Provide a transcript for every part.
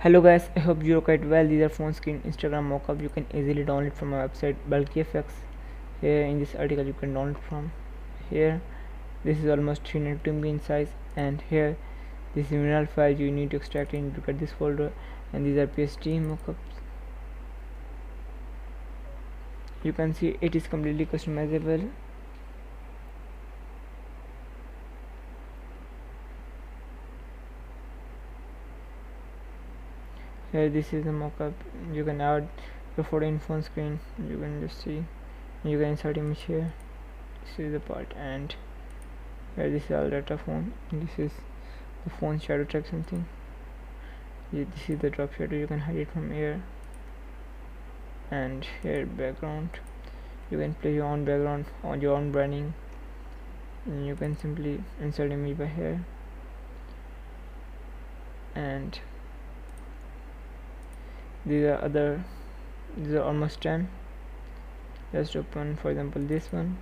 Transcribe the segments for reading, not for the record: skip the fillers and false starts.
Hello guys, I hope you're quite well. These are phone screen Instagram mockup you can easily download from my website GFX. Here in this article you can download from here. This is almost 392 MB in size, and here this is mineral file you need to extract and look at this folder, and these are PSD mockups. You can see it is completely customizable. Here this is the mockup. You can add your photo in phone screen. You can just see. You can insert image here. This is the part, and here this is all data phone. This is the phone shadow track something. This is the drop shadow. You can hide it from here. And here background. You can play your own background on your own branding. And you can simply insert image by here. And these are almost 10. Just open for example this one.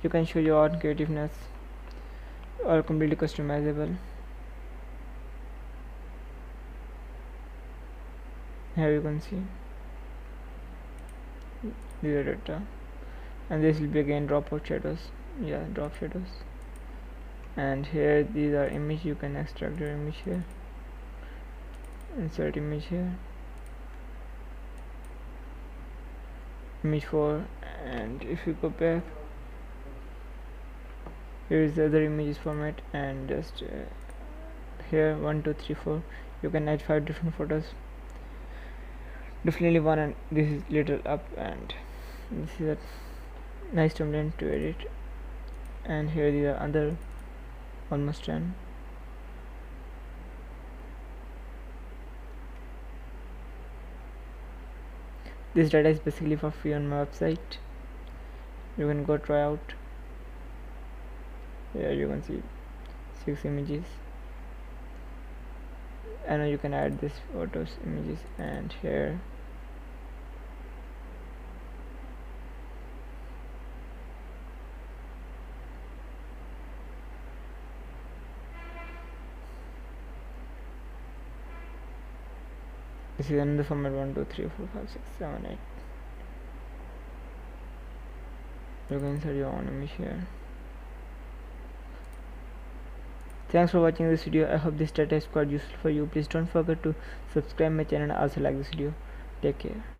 You can show your own creativeness, or completely customizable. Here you can see these are data, and this will be again drop shadows. Drop shadows. And here these are image. You can extract your image here, insert image here, image 4, and if you go back, here is the other images format, and just here 1 2 3 4 you can add 5 different photos. Definitely one, and this is little up, and this is a nice thumbnail to edit. And here these are other almost 10. This data is basically for free on my website. You can go try out. Here you can see 6 images, and you can add this photos images. And here this is another format 1 2 3 4 5 6 7 8. You can insert your own image here. Thanks for watching this video. I hope this data is quite useful for you. Please don't forget to subscribe my channel and also like this video. Take care.